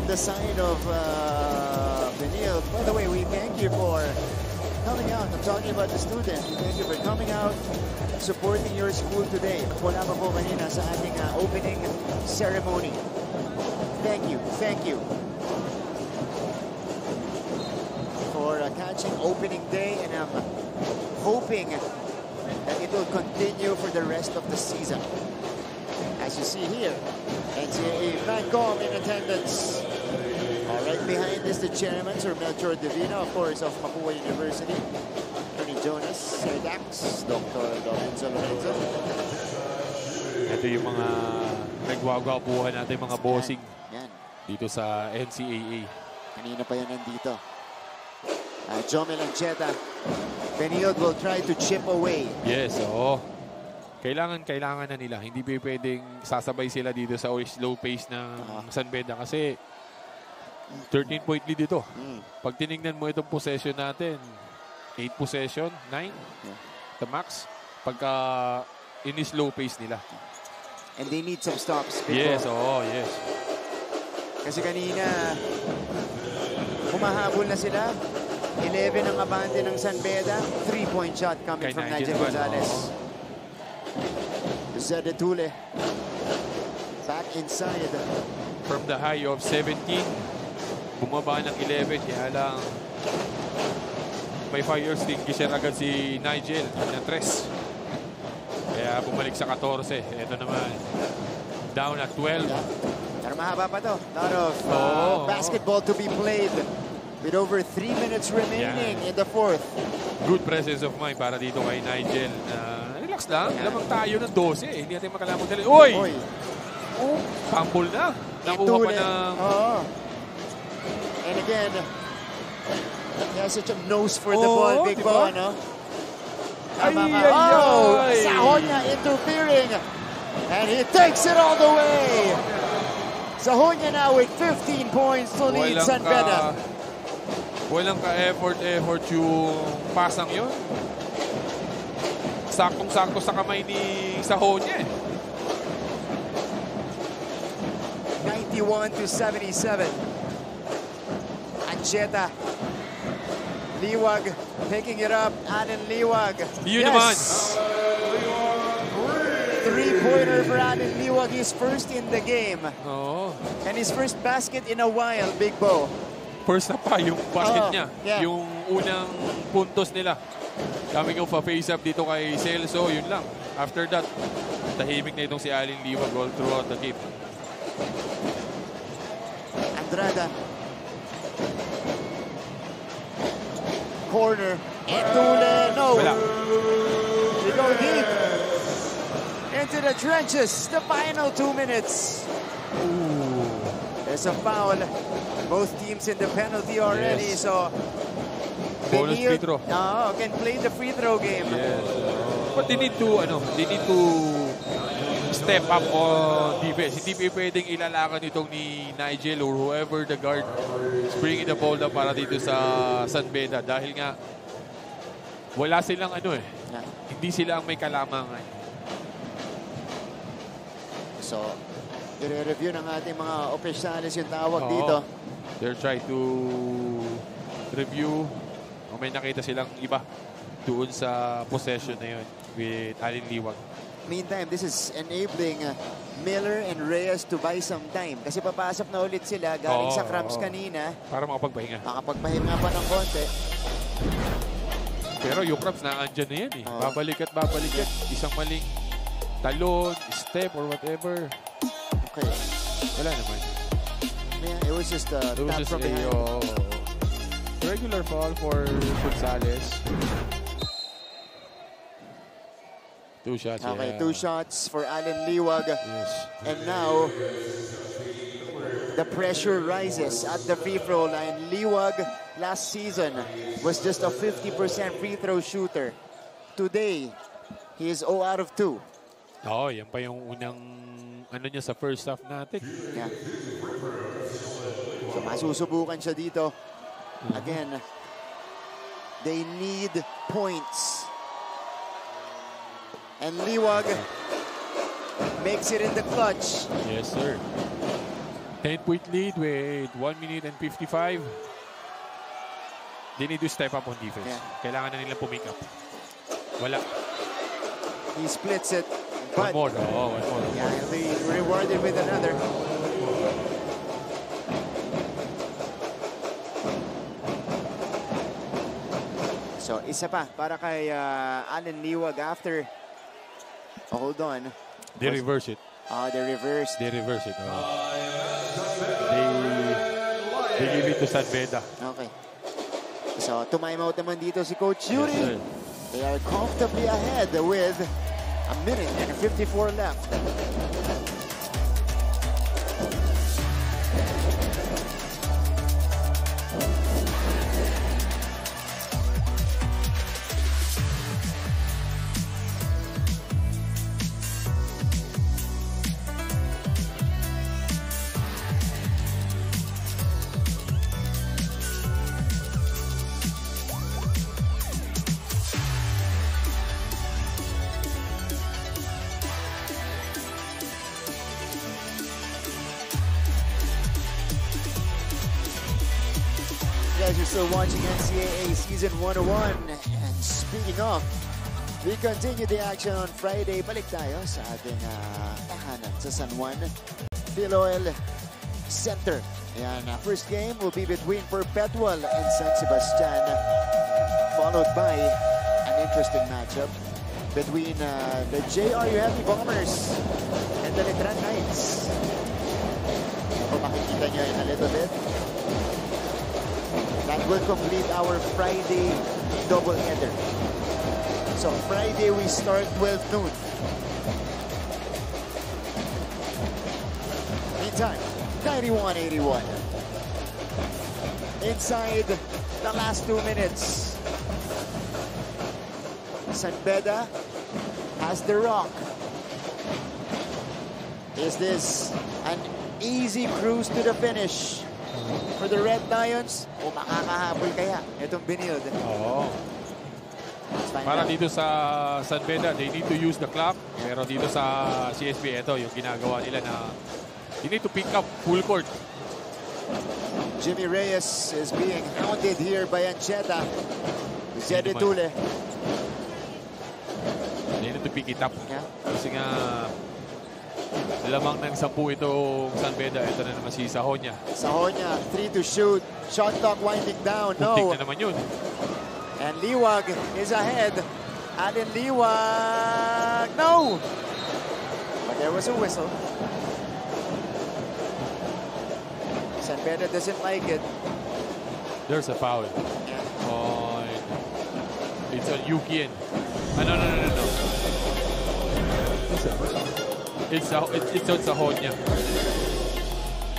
from the side of Benil. By the way, we thank you for coming out. I'm talking about the students. We thank you for coming out, supporting your school today. Wala pa po kanina sa ating opening ceremony. Thank you. Thank you for catching opening day, and I'm hoping that it will continue for the rest of the season. As you see here, NCAA Fancom in attendance. Right behind is the chairman, Sir Melchor Divino, of course, of Mapua University. Attorney Jonas, Sir Dax, Dr. Lorenzo Lorenzo. Ito yung mga nagwagabuhan natin, mga bossing yan dito sa NCAA. Kanina pa yan nandito. Jomel Ancheta. Benilde will try to chip away. Yes, oo. Kailangan na nila. Hindi pwedeng sasabay sila dito sa slow pace ng San Beda kasi 13-point lead ito. Pag tinignan mo itong possession natin, 8 possession, 9, the max. Pagka in-slow pace nila. And they need some stops. Yes, yes. Kasi kanina, humahabol na sila. 11 ang abante ng San Beda. 3-point shot coming from Nigel Gonzalez. Zed Tule back inside. From the high of 17, bumaba ng 11. Kaya lang may fire extinguisher agad si Nigel ng 3. Kaya bumalik sa 14. Ito naman, down at 12. Pero mahaba pa to. Lot of basketball to be played with over 3 minutes remaining in the fourth. Good presence of mind para dito kay Nigel. Relax lang. Lamang tayo ng 12. Hindi natin makalamang dali. Uy! Fumble na. Nakuha pa ng... And again, he has such a nose for the ball. Big ball, no? Sahonia interfering. And he takes it all the way. Sahonia now with 15 points to lead San Beda. Walang ka-effort yung pasang yun. Saktong-sakto sa kamay ni Sahonia. 91-77. Ancheta. Liwag picking it up. Alan Liwag. Yun naman. 3-pointer for Alan Liwag. His first in the game. And his first basket in a while, Big Bo. First na pa yung basket niya. Yung unang puntos nila. Coming off a face-up dito kay Celso, yun lang. After that, tahimik na itong si Alan Liwag all throughout the game. Andrada. Corner. Entule. No. They go deep. Into the trenches. The final 2 minutes. There's a foul. Both teams in the penalty already. So bonus free throw. Can play the free throw game. Yes. But they need to step up on defense. Hindi pwedeng ilalakan itong ni Nigel or whoever the guard is bringing the ball down para dito sa San Beda. Dahil nga wala silang hindi sila ang may kalamangan. So, i-review ng ating mga opisyalis yung tawag dito. They're trying to review. May nakita silang iba doon sa possession na yun with Alan Liwag. Meantime, this is enabling Miller and Reyes to buy some time. Kasi papasok na ulit sila galing sa cramps kanina. Para makapagpahinga. Makapagpahinga pa ng konti. Pero yung cramps naandyan na yan eh. Babalik at isang maling talon, step or whatever. Okay. Wala naman. Yeah, it was just a tap from behind. Regular foul for Gonzalez. 2 shots. Okay, 2 shots for Alan Liwag. Yes. And now, the pressure rises at the free throw line. Liwag last season was just a 50% free throw shooter. Today, he is 0 out of 2. Yan pa yung unang niya sa first half natin. Yeah. So masusubukan siya dito. Again, they need points. And Liwag makes it in the clutch. Yes, sir. 10-point lead with 1 minute and 55. They need to step up on defense. Yeah. Kailangan na nilang pumick up. Wala. He splits it. One But more. Oh, one more. yeah, he'll be rewarded with another. So, isa pa para kay Allen Liwag after. Oh, hold on. They reverse it. They reversed. They reverse it. They give it to San Beda. Okay. So, tumimeout naman dito si Coach Yuri. Yes, sir. They are comfortably ahead with a minute and 54 left. You guys are still watching NCAA Season 101. And speaking of, we continue the action on Friday. Balik tayo sa ating tahanan sa San Juan Philoel Center. Ayan, first game will be between Perpetual and San Sebastian, followed by an interesting matchup between the JRU Heavy Bombers and the Letran Knights. Kung makikita nyo in a little bit, that will complete our Friday doubleheader. So Friday we start 12 noon. Meantime, 91-81. Inside the last 2 minutes. San Beda has the rock. Is this an easy cruise to the finish for the Red Lions? O makakahabol kaya itong Benilde? Oo. Para dito sa San Beda, they need to use the clock. Pero dito sa CSB, ito yung ginagawa nila na you need to pick up full court. Jimmy Reyes is being hounded here by Ancheta. Zede Tule. They need to pick it up. Yeah. Kasi nga, lamang ng 10 itong San Beda. Ito na naman si Sahonia. Sahonia, 3 to shoot. Shot clock winding down. Puntik No. na naman yun. And Liwag is ahead. Allen Liwag. No. But there was a whistle. San Beda doesn't like it. There's a foul. Yeah. On, it's on Yukien. No. It's on Sahonia.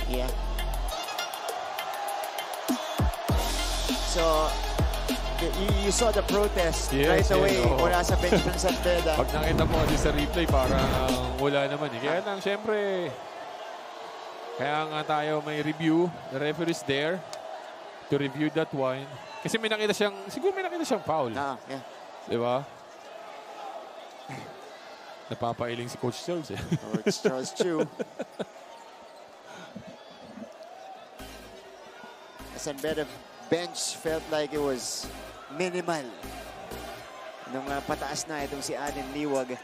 Yeah. So, you saw the protest right away mula sa bench ng San Beda. Pag nakita mo kasi sa replay, parang wala naman eh. Kaya lang, syempre, kaya nga tayo may review. The referee is there to review that one. Kasi may nakita siyang, siguro may nakita siyang foul. Yeah. Diba? Napapailing si Coach Charles eh. Coach Charles Chu. San Beda bench felt like it was minimal. Nung pataas na itong si Allen Liwag.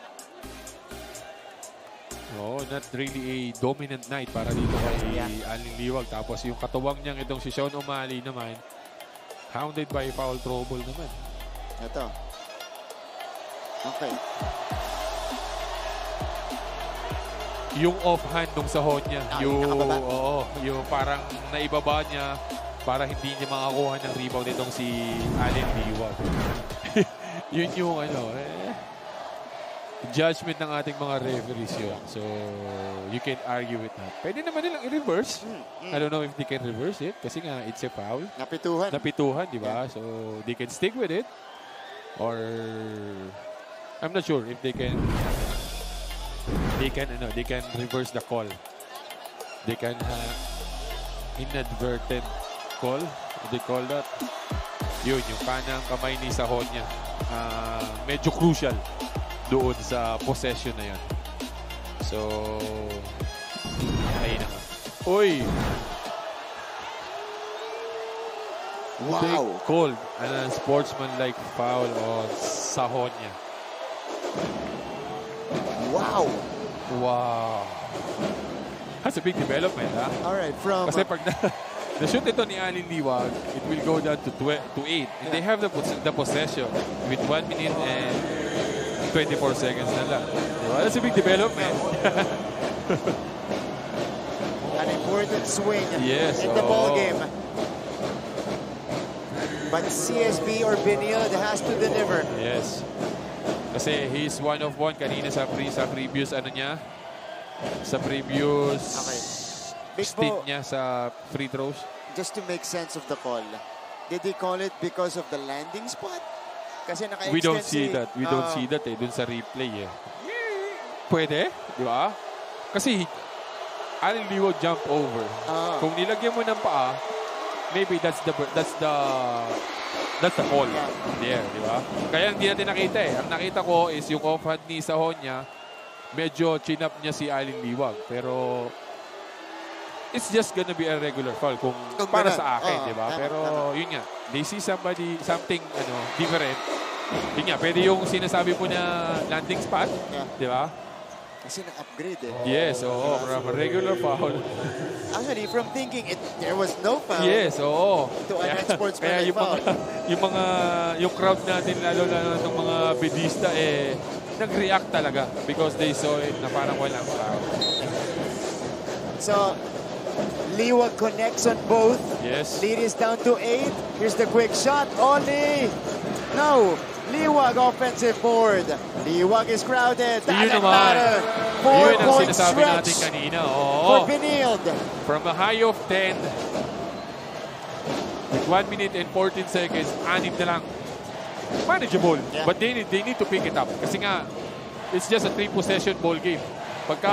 Oh, not really a dominant night para dito kay Allen Liwag. Tapos yung katuwang niyang itong si Sean O'Malley naman, hounded by foul trouble naman. Ito. Okay. Yung offhand nung Sahonia, yung parang naibaba niya para hindi niya makakuha ng rebound itong si Allen Liwag. Yun yung judgment ng ating mga referees yun. So, you can argue with that. Pwede naman nilang i-reverse. I don't know if they can reverse it kasi nga it's a foul. Napituhan, di ba? So, they can stick with it. Or, I'm not sure if they can reverse the call. They can inadvertent call. What they call that? Yun, yung kanang kamay ni Sahonia. Medyo crucial doon sa possession na yun. So, ayun naman. Uy! Wow. Take called and a sportsman-like foul on Sahonia. Wow. Wow. That's a big development, ha? All right, from Kasi pag na-shoot ito ni Alin Liwag, it will go down to 8. And they have the possession with 1 minute and 24 seconds na lang. Diba? That's a big development. an important swing Yes, in the ball game. But CSB or Benilde has to deliver. Yes. Kasi he's 1 of 1 kanina sa previous ano niya. Sa previous Big stint Bo, niya sa free throws. just to make sense of the call, did he call it because of the landing spot? Kasi naka-extend We don't see si- that. We don't see that dun sa replay Pwede, di ba? Kasi Alin Liwag jump over. Kung nilagyan mo ng paa, maybe that's the call. There, di ba? Kaya hindi natin nakita Ang nakita ko is yung offhand ni Sahonia, medyo chin-up niya si Alin Liwag. Pero it's just gonna be a regular foul kung para sa akin, di ba? Pero yun nga, they see something different. Yun nga, pwede yung sinasabi mo na landing spot, di ba? Kasi na-upgrade Yes, oo, from a regular foul. Actually, from thinking there was no foul. Yes, oo. To a Kaya non-sportsmanlike foul. yung crowd natin, lalo ng mga bedista, nag-react talaga because they saw it na parang walang foul. So, Liwag connects on both. Yes. Lead is down to 8. Here's the quick shot. Oli! No! Liwag offensive board. Liwag is crowded. Yun Doesn't naman. matter. Yun ang 4-point sinasabi natin stretch kanina. for Oo. Benilde. From a high of 10, with 1 minute and 14 seconds, 6 na lang. Manageable. Yeah. But they need to pick it up. Kasi nga, it's just a 3-possession ball game. Pagka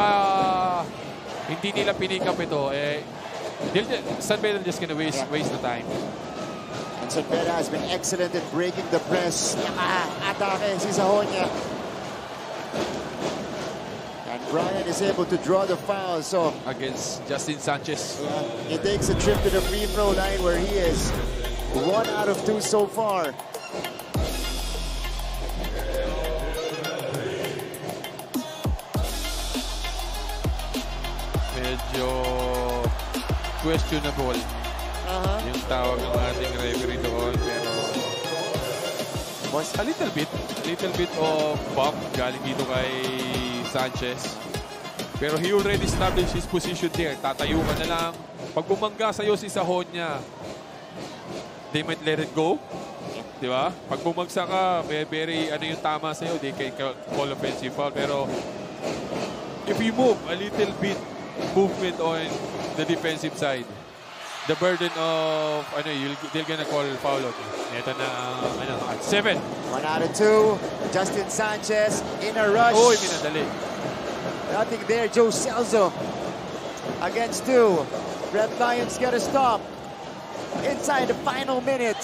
hindi nila pinick up ito, San Pedro just gonna waste the time. And Sanbeda has been excellent at breaking the press. Naka-atake si Sahonia. And Brian is able to draw the foul. So Against Justin Sanchez. he takes a trip to the free throw line where he is 1 out of 2 so far. Medyo questionable yung tawag ng ating referee doon. Pero a little bit of bump galing dito kay Sanchez. Pero he already established his position there. Tatayo ka na lang. Pag bumangga sa'yo si Sahonia, they might let it go. Di ba? Pag bumagsak ka, very yung tama sa'yo, they can call offensive foul. Pero if you move a little bit, movement on the defensive side, the burden of they're gonna call foul on you. Ito na at 7. 1 out of 2. Justin Sanchez in a rush. Uy, minadali. Nothing there. Joe Celso against 2. Red Lions get a stop. Inside the final minute.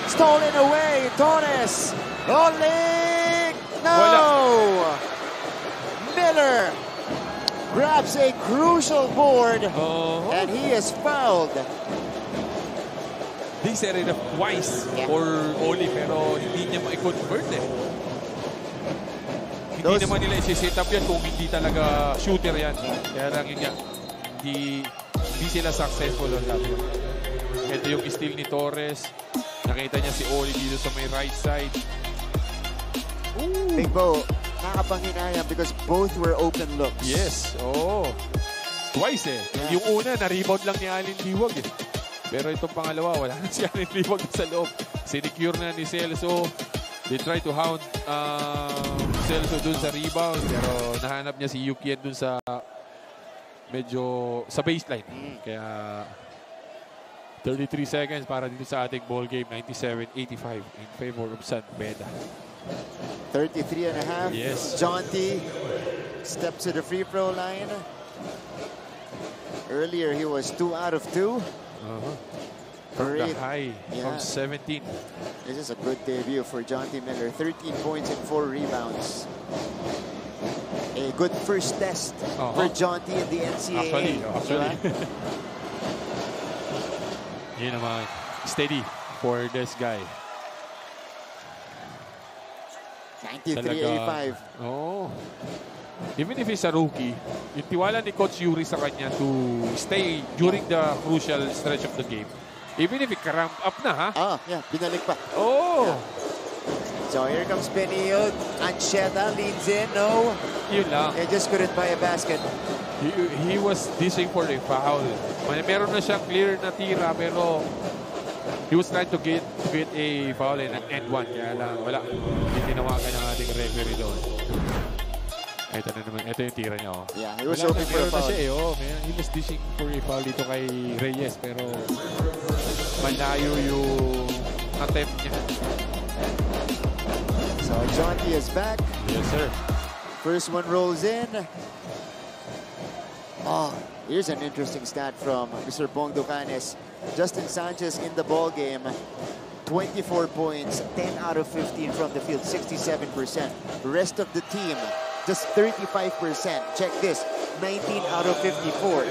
Stolen away. Torres. Oleg. No. Miller grabs a crucial board. And he is fouled. They set it up twice for Oli, pero hindi niya ma-convert Hindi naman nila isi-set up yan kung hindi talaga shooter yan. Kaya lang yun nga, hindi sila successful on that one. Ito yung steal ni Torres. Nakita niya si Oli dito sa may right side. Big Bo, nakapanghinayang because both were open looks. Yes, twice Yung una, na-rebound lang ni Alin Liwag Pero itong pangalawa, wala na si Alin Liwag sa loob. Sinecure na ni Celso. They try to hound Celso dun sa rebound. Pero nahanap niya si Yukien dun sa medyo sa baseline. Kaya 33 seconds para dito sa ating ball game. 97-85 in favor of San Beda. 33 and a half. Yes. Jonty steps to the free throw line. Earlier, he was 2 out of 2. From the high, from 17. This is a good debut for Jonty Miller. 13 points and 4 rebounds. a good first test for Jonty in the NCAA. Actually. Yun naman. Steady for this guy. 93-85. Oh. Even if he's a rookie, yung tiwala ni Coach Yuri sa kanya to stay during the crucial stretch of the game. Even if he cramp up na, ha? Yeah, binalik pa. Oh! Yeah. So here comes Benilde. Ancheta leads in. No. Yun lang. He just couldn't buy a basket. He was dishing for a foul. Meron na siyang clear na tira, pero he was trying to get a foul and one. Kaya lang, wala. Hindi tinawagan ng ating referee doon. Ito na naman. Ito yung tira niya. Yeah, he was hoping for a foul. He was dishing for a foul dito kay Reyes, pero malayo yung attempt niya. So Jonty is back. Yes, sir. First one rolls in. Here's an interesting stat from Mr. Pong Ducanes. Justin Sanchez in the ball game, 24 points, 10 out of 15 from the field, 67%. The rest of the team, just 35%. Check this, 19 out of 54.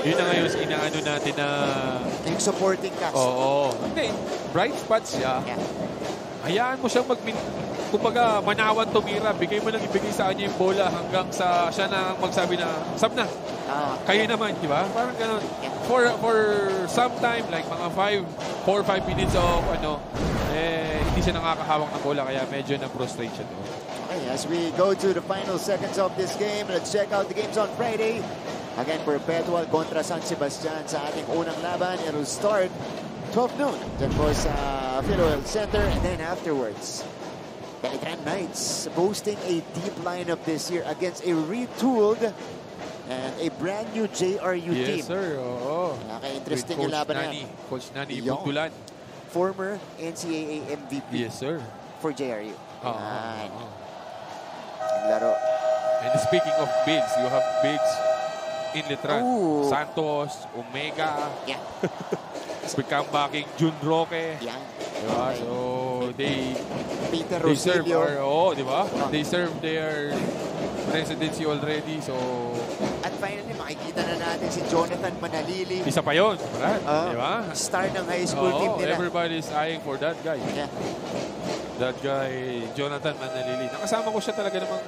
Yun na ngayon, inaano natin na... Yung supporting cast. Oo. Hindi, bright spots siya. Yeah. Hayaan mo siyang kumbaga, manawan tumira, bigay mo lang ibigay sa kanya yung bola hanggang sa siya na magsabi na, sab na. Kayo naman, di ba? Parang ganun. Yeah. For some time, like mga 4 or 5 minutes of hindi siya nakakahawak ng bola, kaya medyo na-frustrate siya doon. Okay, as we go to the final seconds of this game, let's check out the games on Friday. Again, Perpetual kontra San Sebastian sa ating unang laban. It will start 12 noon. Then po sa Philoel Center, and then afterwards, Beltran Knights boasting a deep lineup this year against a retooled and a brand new JRU team. Yes, sir. Oo. Nakaka-interesting yung laban na yan. Coach Nani Buntulan. Former NCAA MVP. Yes, sir. For JRU. Laro. And speaking of bigs, you have bigs in Letran. Ooh. Santos, Omega. Yeah. Become backing Jun Roque. Yeah. Diba? So, they serve diba? They serve their presidency already. So, at finally, makikita na natin si Jonathan Manalili. Isa pa yun, Brad. Diba? Star ng high school team nila. Everybody's eyeing for that guy. Yeah. That guy, Jonathan Manalili. Nakasama ko siya talaga namang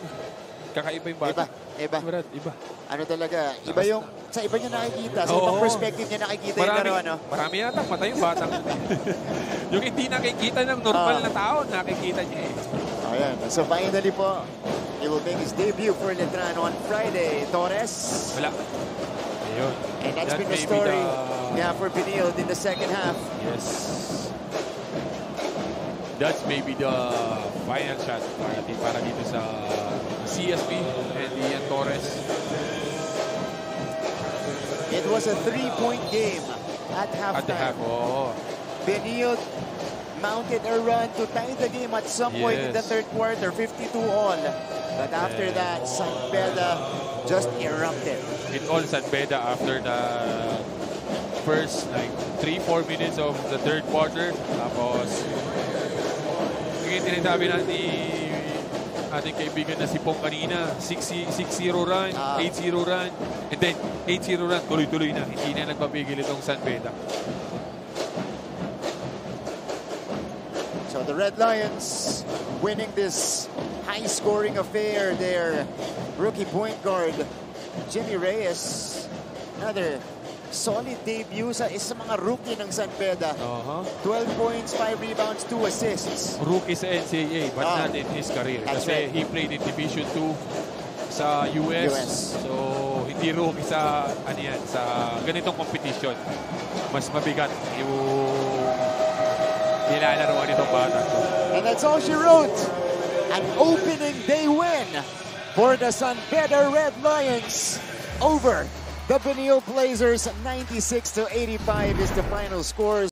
kakaiba yung bata. Iba. Brad, iba. Ano talaga, iba yung, sa iba niya nakikita, sa ibang perspective niya nakikita yung laro, ano? Marami yata matay yung batang. Yung hindi nakikita ng normal na tao, nakikita niya eh. Ayan, so finally po, he will make his debut for Letran on Friday. Torres. Wala. Ayun. And that's been the story for Benilde in the second half. Yes. That's maybe the final shot para dito sa CSP and Ian Torres. It was a 3-point game at halftime. At the half, Benilde mounted a run to tie the game at some point in the third quarter, 52-all. But after that, San Beda just erupted. It all San Beda after the first 3-4 minutes of the third quarter. Tapos, yung tinasabi na ni ating kaibigan na si Pong kanina, 6-0 run, 8-0 run, and then 8-0 run, tuloy-tuloy na. Hindi na nagpapigil itong San Beda. So the Red Lions winning this high-scoring affair. Their rookie point guard, Jimmy Reyes, another solid debut sa mga rookie ng San Beda. 12 points, 5 rebounds, 2 assists. Rookie sa NCAA, but not in his career. Kasi he played in Division 2 sa US. So, hindi rookie sa, sa ganitong competition. Mas mabigat yung nilalaroan itong bata. And that's all she wrote. An opening day win for the San Beda Red Lions over the Benilde Blazers. 96-85 is the final score.